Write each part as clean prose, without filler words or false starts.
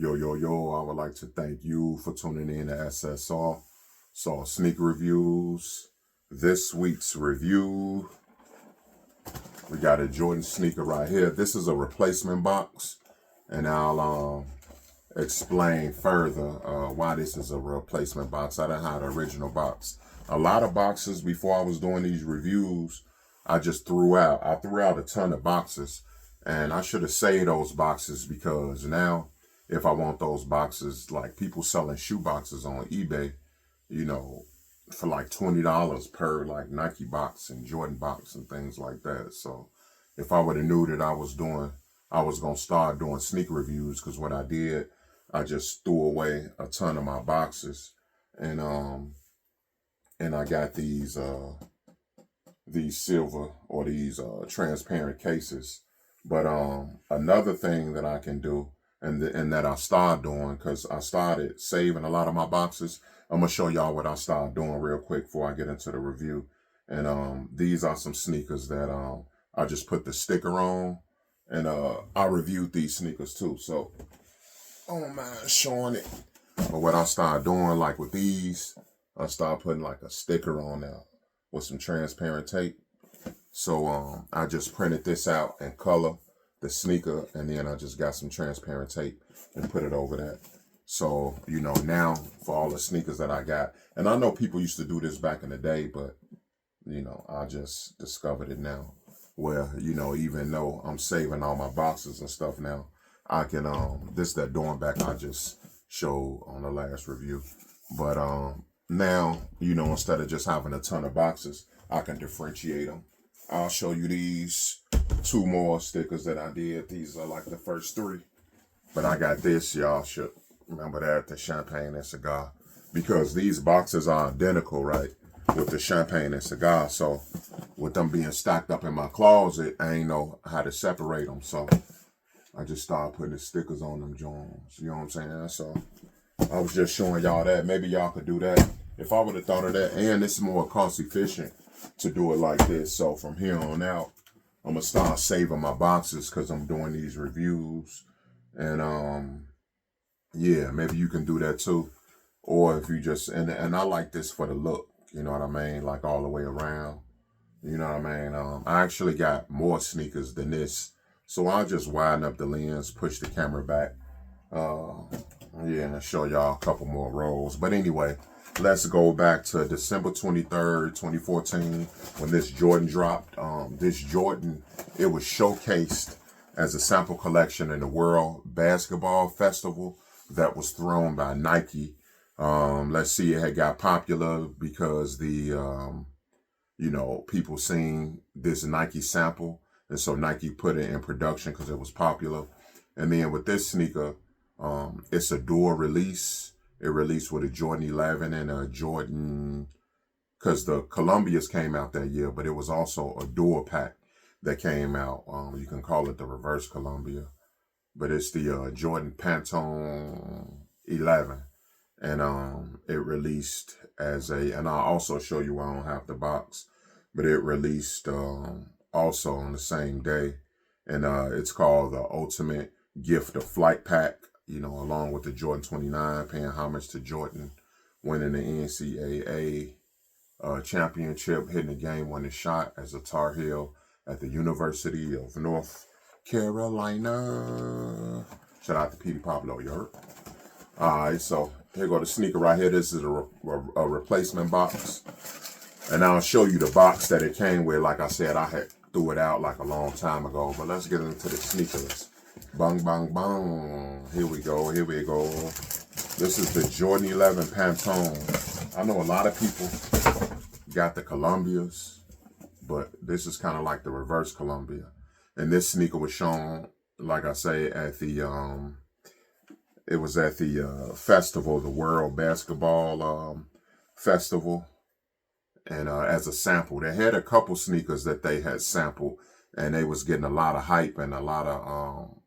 Yo, I would like to thank you for tuning in to Saul Sneaker Reviews. This week's review, we got a Jordan sneaker right here. This is a replacement box, and I'll explain further why this is a replacement box. I didn't have the original box. A lot of boxes before I was doing these reviews, I just threw out. I threw out a ton of boxes, and I should have saved those boxes because now, if I want those boxes, like people selling shoe boxes on eBay, you know, for like $20 per like Nike box and Jordan box and things like that. So if I would have knew that I was gonna start doing sneaker reviews, because what I did, I just threw away a ton of my boxes, and I got these silver or these transparent cases. But another thing that I can do, and that I started doing, because I started saving a lot of my boxes. I'm gonna show y'all what I started doing real quick before I get into the review. And these are some sneakers that I just put the sticker on, and I reviewed these sneakers too. So I don't mind showing it. But what I started doing, like with these, I started putting like a sticker on there with some transparent tape. So I just printed this out in color, the sneaker, and then I just got some transparent tape and put it over that. So, now for all the sneakers that I got, and I know people used to do this back in the day, but, I just discovered it now where, even though I'm saving all my boxes and stuff now, I can, this that doing back I just showed on the last review. But now, instead of just having a ton of boxes, I can differentiate them. I'll show you these two more stickers that I did. These are like the first three. But I got this, y'all should remember that, the champagne and cigar. Because these boxes are identical, right? With the champagne and cigar. So with them being stacked up in my closet, I ain't know how to separate them. So I just started putting the stickers on them joints. You know what I'm saying? So I was just showing y'all that. Maybe y'all could do that. If I would have thought of that. And it's more cost efficient to do it like this. So from here on out, I'm going to start saving my boxes because I'm doing these reviews. And yeah, maybe you can do that too. Or if you just, and I like this for the look, you know what I mean? Like all the way around, you know what I mean? I actually got more sneakers than this. So I'll just widen up the lens, push the camera back. Yeah, and show y'all a couple more rows. But anyway, let's go back to December 23rd, 2014, when this Jordan dropped. This Jordan, it was showcased as a sample collection in the World Basketball Festival that was thrown by Nike. Let's see, it had got popular because the, people seen this Nike sample. And so Nike put it in production because it was popular. And then with this sneaker, it's a dual release. It released with a Jordan 11 and a Jordan, because the Columbias came out that year, but it was also a dual pack that came out. You can call it the reverse Columbia, but it's the Jordan Pantone 11. And it released and I'll also show you I don't have the box, but it released also on the same day. And it's called the Ultimate Gift of Flight Pack, along with the Jordan 29, paying homage to Jordan winning the NCAA championship, hitting the game-winning shot as a Tar Heel at the University of North Carolina. Shout out to Petey Pablo, you heard? All right, so here go the sneaker right here. This is a replacement box. And I'll show you the box that it came with. Like I said, I had threw it out like a long time ago. But let's get into the sneakers. Bang, bang, bang. Here we go. This is the Jordan 11 Pantone. I know a lot of people got the Columbias, but this is kind of like the reverse Columbia. And this sneaker was shown, like I say, at the it was at the festival, the World Basketball Festival, and as a sample. They had a couple sneakers that they had sampled, and they was getting a lot of hype and a lot of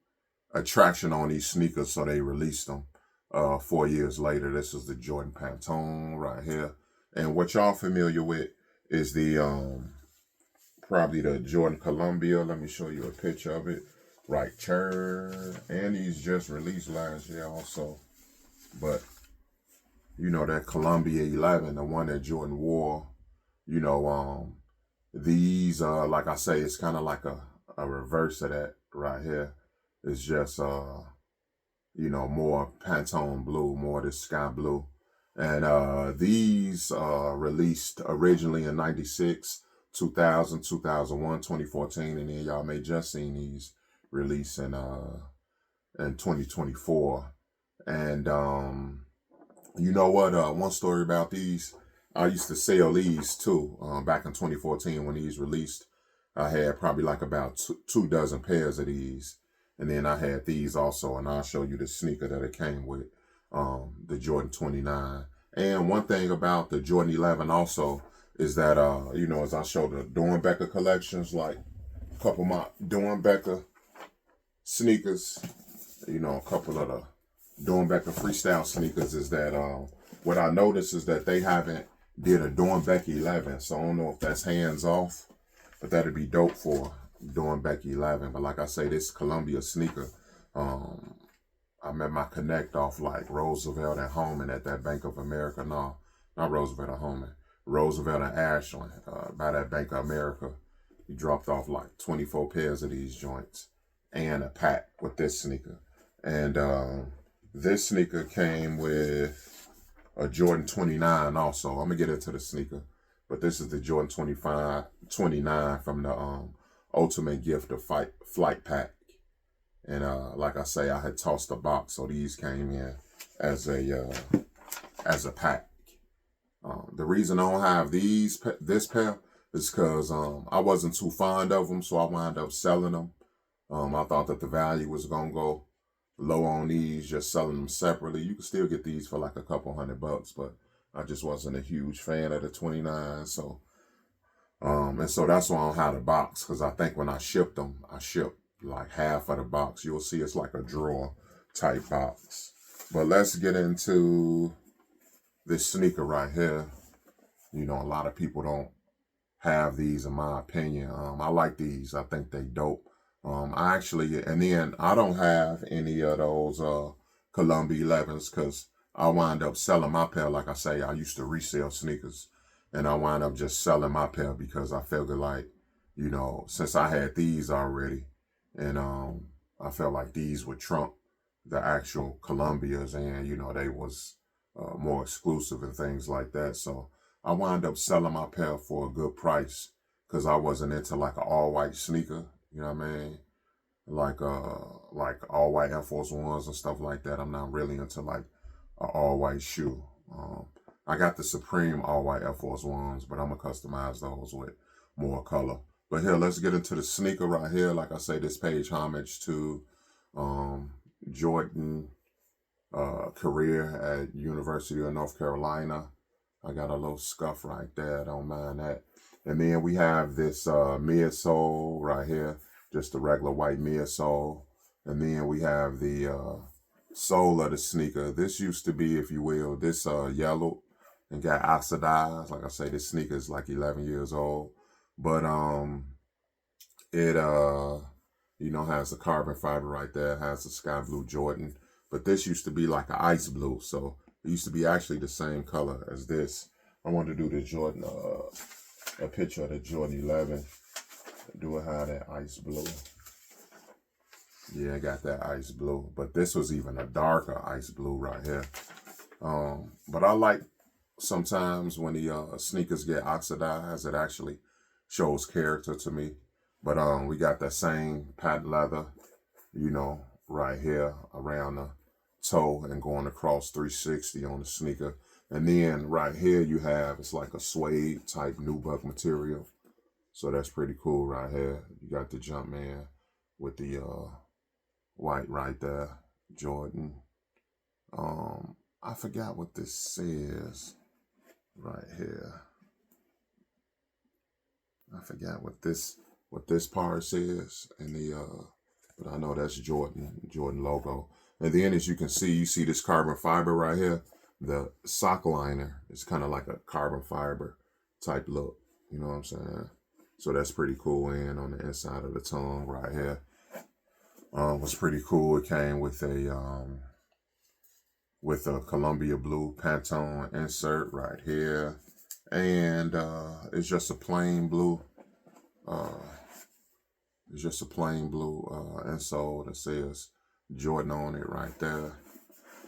attraction on these sneakers, so they released them 4 years later. This is the Jordan Pantone right here. And what y'all familiar with is the probably the Jordan Columbia. Let me show you a picture of it. Right, Cher, and these just released last year also. But you know that Columbia 11, the one that Jordan wore. You know, these like I say, it's kind of like a reverse of that right here. It's just you know, more Pantone blue, more this sky blue. And these released originally in 96, 2000, 2001, 2014, and then y'all may just seen these release in 2024. And you know what? One story about these, I used to sell these too. Back in 2014 when these released, I had probably like about two dozen pairs of these, and then I had these also. And I'll show you the sneaker that it came with, the Jordan 29. And one thing about the Jordan 11 also is that you know, as I show the Dornbecker collections, like a couple of my Dornbecker sneakers, you know, a couple of the Dornbecker freestyle sneakers, is that what I noticed is that they haven't did a Dornbeck 11, so I don't know if that's hands off, but that'd be dope for Dornbeck 11. But like I say, this Columbia sneaker, I met my connect off like Roosevelt and Holman at that Bank of America. No, not Roosevelt and Holman. Roosevelt and Ashland by that Bank of America. He dropped off like 24 pairs of these joints and a pack with this sneaker. And this sneaker came with a Jordan 29 also. I'm going to get into the sneaker. But this is the Jordan 29 from the Ultimate Gift of Flight Pack. And like I say, I had tossed the box, so these came in as a pack. The reason I don't have this pair is because I wasn't too fond of them, so I wound up selling them. I thought that the value was gonna go low on these, just selling them separately. You can still get these for like a couple $100, but I just wasn't a huge fan of the 29. So and so that's why I don't have the box, because I think when I shipped them, I shipped like half of the box. You'll see it's like a drawer type box. But let's get into this sneaker right here. You know, a lot of people don't have these, in my opinion. I like these. I think they dope. I actually, and then I don't have any of those Columbia 11s, because I wind up selling my pair. Like I say, I used to resell sneakers, and I wind up just selling my pair because I figured like, you know, since I had these already, and I felt like these would trump the actual Columbias, and you know, they was more exclusive and things like that. So I wound up selling my pair for a good price, because I wasn't into like an all white sneaker. You know what I mean? Like all white Air Force Ones and stuff like that. I'm not really into like an all white shoe. I got the Supreme all white Air Force Ones, but I'm gonna customize those with more color. But here, let's get into the sneaker right here. Like I say, this page homage to Jordan career at University of North Carolina. I got a little scuff right there. I don't mind that. And then we have this midsole right here, just a regular white midsole. And then we have the sole of the sneaker. This used to be, if you will, this yellow and got oxidized. Like I say, this sneaker is like 11 years old. But it you know, has the carbon fiber right there, has the sky blue Jordan. But this used to be like an ice blue, so it used to be actually the same color as this. I wanted to do the Jordan, a picture of the Jordan 11. Do it have that ice blue. Yeah, I got that ice blue. But this was even a darker ice blue right here. But I like sometimes when the sneakers get oxidized, it actually shows character to me. But we got that same patent leather, you know, right here around the toe and going across 360 on the sneaker. And then right here you have, it's like a suede type nubuck material. So that's pretty cool right here. You got the Jumpman with the white right there, Jordan. I forgot what this says right here. I forgot what this part says in the but I know that's Jordan logo. And then as you can see, you see this carbon fiber right here. The sock liner is kind of like a carbon fiber type look. You know what I'm saying? So that's pretty cool. And on the inside of the tongue right here. Was pretty cool. It came with a Columbia blue Pantone insert right here, and it's just a plain blue. Uh, it's just a plain blue insole that says Jordan on it right there.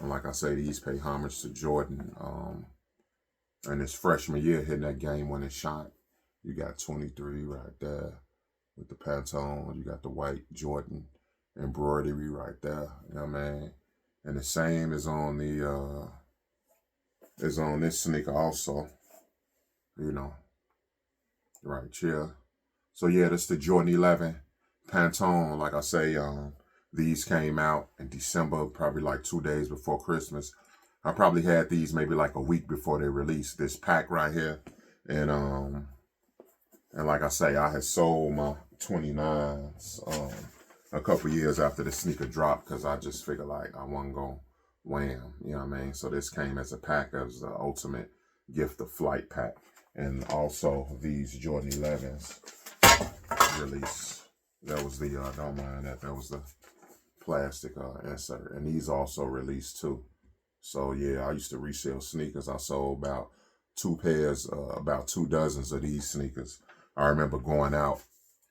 And like I say, these pay homage to Jordan. In his freshman year, hitting that game-winning shot. You got 23 right there with the Pantone. You got the white Jordan embroidery right there. You know what I mean? And the same is on this sneaker also. You know, right here. So yeah, this the Jordan 11 Pantone. Like I say, these came out in December, probably like 2 days before Christmas. I probably had these maybe like a week before they released this pack right here. And like I say, I had sold my 29s a couple years after the sneaker dropped because I just figured like I wasn't going to wham, you know what I mean? So this came as a pack as the ultimate gift of flight pack. And also these Jordan 11s release. That was the, don't mind that, that was the plastic insert. And these also released too. So yeah, I used to resell sneakers. I sold about 2 pairs, about 2 dozens of these sneakers. I remember going out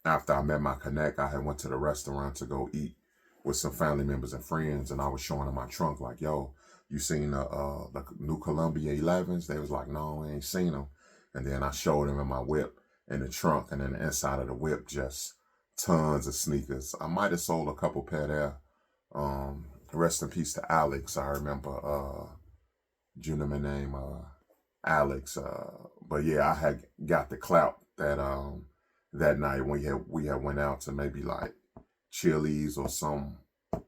after I met my connect. I had went to the restaurant to go eat with some family members and friends, and I was showing them my trunk like, yo, you seen the new Columbia 11s? They was like, no, I ain't seen them. And then I showed them in my whip in the trunk, and then the inside of the whip, just tons of sneakers. I might have sold a couple pair there. Rest in peace to Alex. I remember gentleman named Alex. But yeah, I had got the clout that night when we had went out to maybe like Chili's or some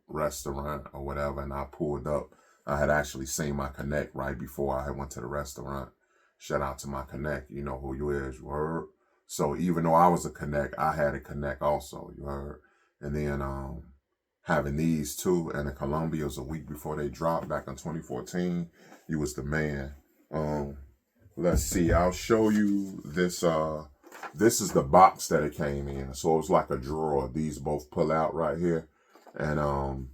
restaurant or whatever, and I pulled up. I had actually seen my connect right before I had went to the restaurant. Shout out to my connect. You know who you is, you heard? So even though I was a connect, I had a connect also, you heard? And then having these two and the Columbias a week before they dropped back in 2014, you was the man. Let's see, I'll show you this. This is the box that it came in. So it was like a drawer. These both pull out right here. And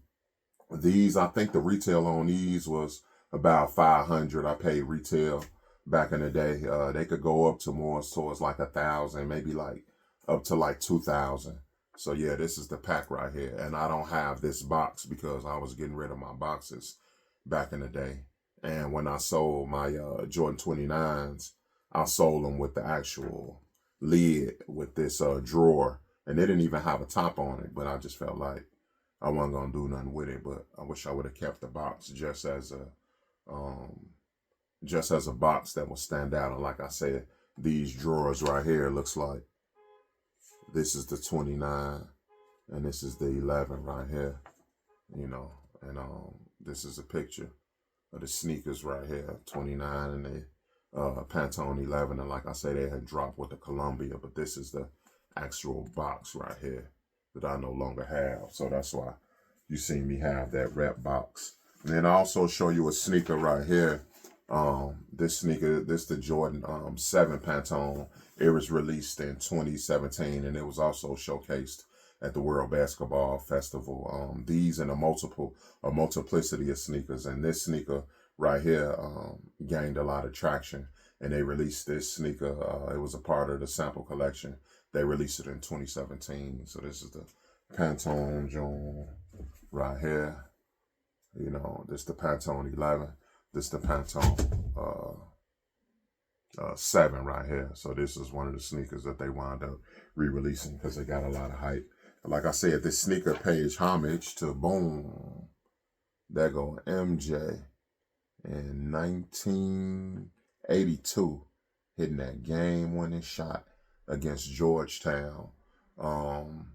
these, I think the retail on these was about 500. I paid retail back in the day. They could go up to more towards like 1,000, maybe like up to like 2,000. So yeah, this is the pack right here. And I don't have this box because I was getting rid of my boxes back in the day. And when I sold my Jordan 29s, I sold them with the actual lid with this drawer. And they didn't even have a top on it, but I just felt like I wasn't going to do nothing with it. But I wish I would have kept the box just as a box that would stand out. And like I said, these drawers right here looks like this is the 29 and this is the 11 right here, you know. And this is a picture of the sneakers right here, 29 and the Pantone 11. And like I say, they had dropped with the Columbia, but this is the actual box right here that I no longer have. So that's why you see me have that rep box. And then I also show you a sneaker right here. This sneaker, this the Jordan 7 Pantone. It was released in 2017, and it was also showcased at the World Basketball Festival. These and a multiplicity of sneakers, and this sneaker right here gained a lot of traction, and they released this sneaker. It was a part of the sample collection. They released it in 2017. So this is the Pantone Joint right here. You know, this the Pantone 11. This the Pantone 7 right here. So this is one of the sneakers that they wound up re-releasing because they got a lot of hype. Like I said, this sneaker pays homage to boom. There go MJ in 1982 hitting that game-winning shot against Georgetown. And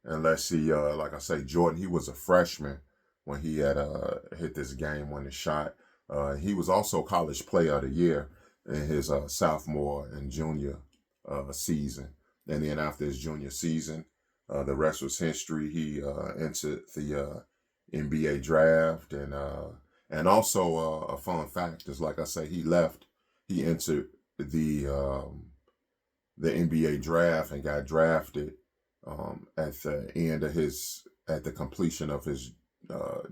let's see, like I say, Jordan, he was a freshman when he had hit this game-winning shot. He was also College Player of the Year in his sophomore and junior season. And then after his junior season, the rest was history. He entered the NBA draft, and also a fun fact is, like I say, he entered the NBA draft and got drafted at the end of his at the completion of his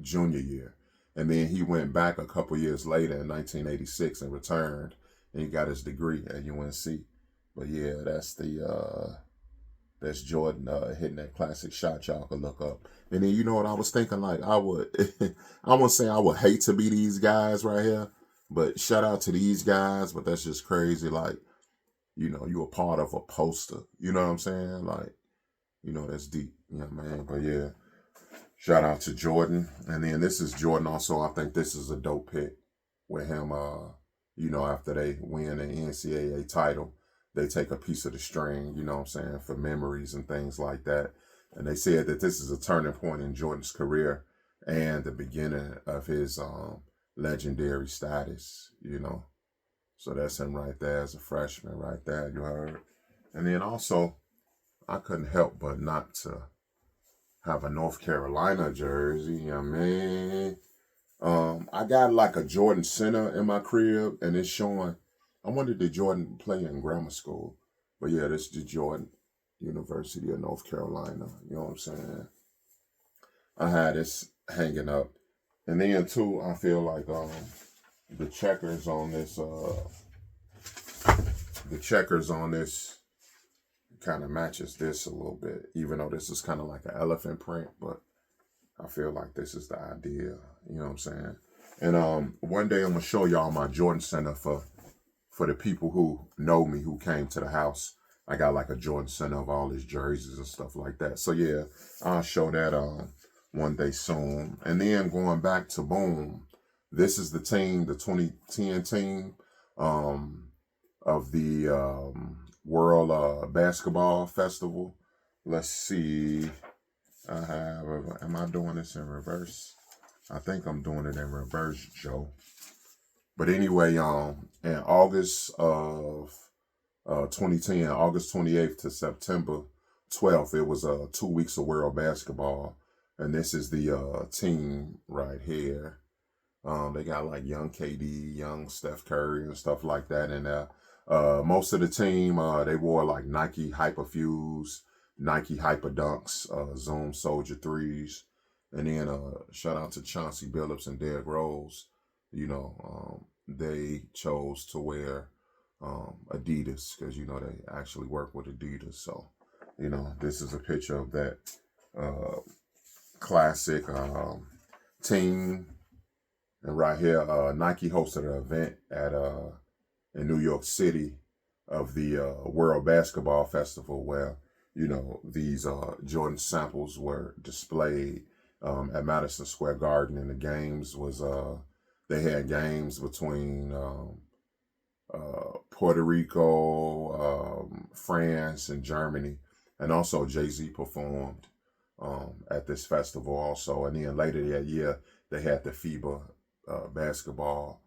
junior year. And then he went back a couple years later in 1986 and returned, and he got his degree at UNC. But yeah, that's Jordan hitting that classic shot y'all can look up. And then you know what I was thinking? Like I would, I won't say I would hate to be these guys right here, but shout out to these guys. But that's just crazy. Like, you know, you a part of a poster. You know what I'm saying? Like, you know, that's deep. You know what I mean? But yeah, shout out to Jordan. And then this is Jordan also. I think this is a dope pick with him. You know, after they win an NCAA title, they take a piece of the string, you know what I'm saying, for memories and things like that. And they said that this is a turning point in Jordan's career and the beginning of his legendary status, you know. So that's him right there as a freshman right there, you heard. And then also, I couldn't help but not to have a North Carolina jersey, you know what I mean? I got like a Jordan Center in my crib, and it's showing. I wonder did Jordan play in grammar school? But yeah, this is the Jordan University of North Carolina. You know what I'm saying? I had this hanging up, and then too, I feel like the checkers on this, kind of matches this a little bit, even though this is kind of like an elephant print, but I feel like this is the idea, you know what I'm saying? And one day I'm gonna show y'all my Jordan Center for the people who know me, who came to the house. I got like a Jordan Center of all his jerseys and stuff like that. So yeah, I'll show that one day soon. And then going back to boom, this is the team, the 2010 team of the World Basketball Festival. Let's see. Am I doing this in reverse? I think I'm doing it in reverse, Joe. But anyway, in August of 2010, August 28th to September 12th, it was 2 weeks of World Basketball. And this is the team right here. They got like young KD, young Steph Curry and stuff like that. And most of the team, they wore like Nike Hyperfuse, Nike Hyper Dunks, Zoom Soldier 3s. And then shout out to Chauncey Billups and Derrick Rose. You know, they chose to wear Adidas because, you know, they actually work with Adidas. So, you know, this is a picture of that classic team. And right here, Nike hosted an event at in New York City of the World Basketball Festival where, you know, these Jordan samples were displayed at Madison Square Garden. And the games was, they had games between Puerto Rico, France, and Germany. And also Jay-Z performed at this festival also. And then later that year, they had the FIBA basketball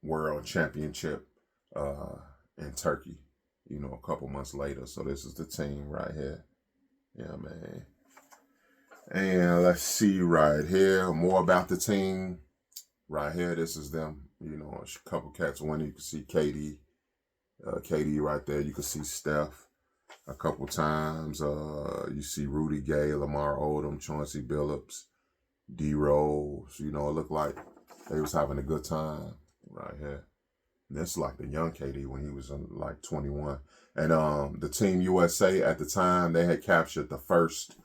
world championship in Turkey, you know, a couple months later. So this is the team right here. Yeah, man. And let's see right here, more about the team. Right here, this is them. You know, a couple cats. One, you can see KD right there. You can see Steph a couple times. You see Rudy Gay, Lamar Odom, Chauncey Billups, D Rose. You know, it looked like they was having a good time right here. And that's like the young KD when he was like 21. And the Team USA at the time, they had captured the first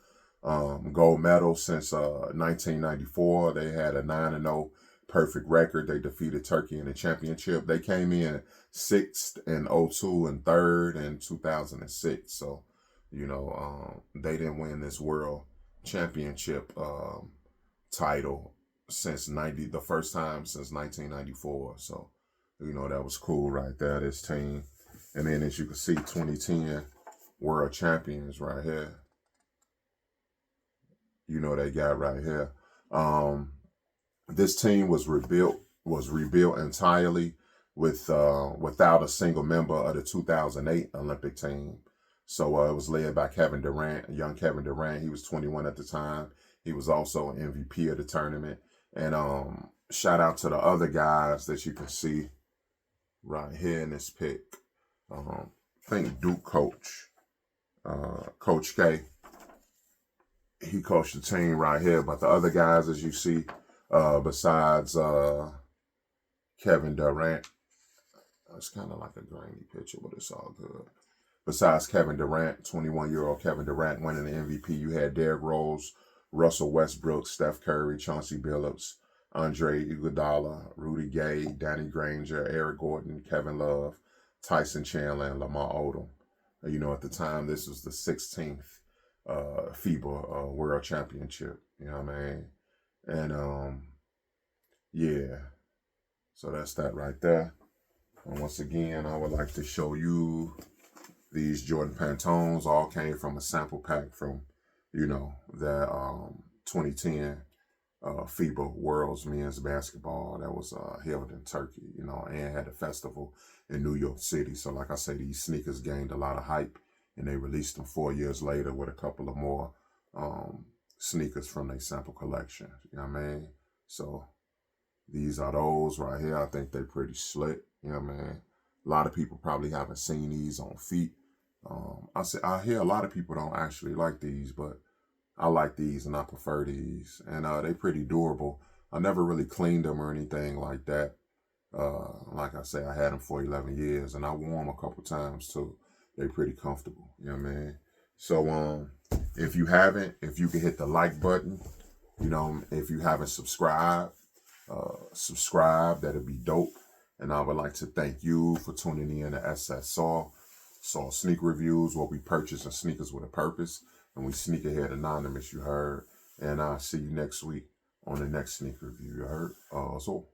gold medal since 1994. They had a 9-0 perfect record. They defeated Turkey in the championship. They came in 6th in 2002 and 3rd in 2006. So, you know, they didn't win this world championship title since the first time since 1994. So, you know, that was cool right there, this team. And then as you can see, 2010 world champions right here. You know, they got right here. This team was rebuilt entirely without a single member of the 2008 Olympic team. So it was led by Kevin Durant, young Kevin Durant. He was 21 at the time. He was also an MVP of the tournament. And shout out to the other guys that you can see right here in this pic. I think Duke coach, Coach K. he coached the team right here. But the other guys, as you see, besides Kevin Durant, it's kind of like a grainy picture, but it's all good. Besides Kevin Durant, 21-year-old Kevin Durant winning the MVP, you had Derrick Rose, Russell Westbrook, Steph Curry, Chauncey Billups, Andre Iguodala, Rudy Gay, Danny Granger, Eric Gordon, Kevin Love, Tyson Chandler, and Lamar Odom. You know, at the time, this was the 16th FIBA World Championship. You know what I mean? And yeah, so that's that right there. And once again, I would like to show you these Jordan Pantones. All came from a sample pack from, you know, that 2010 FIBA World's Men's Basketball that was held in Turkey, you know, and had a festival in New York City. So like I say, these sneakers gained a lot of hype, and they released them 4 years later with a couple of more sneakers from their sample collection. You know what I mean? So these are those right here. I think they're pretty slick. You know what I mean? A lot of people probably haven't seen these on feet. I hear a lot of people don't actually like these, but I like these and I prefer these. And they're pretty durable. I never really cleaned them or anything like that. Like I say, I had them for 11 years and I wore them a couple times too. They're pretty comfortable. You know what I mean? So if you haven't, if you can hit the like button, you know, if you haven't subscribed, subscribe, that'd be dope. And I would like to thank you for tuning in to SS Saul Sneaker Reviews, where we purchasing sneakers with a purpose, and we sneakerhead anonymous, you heard. And I'll see you next week on the next sneaker review, you heard. So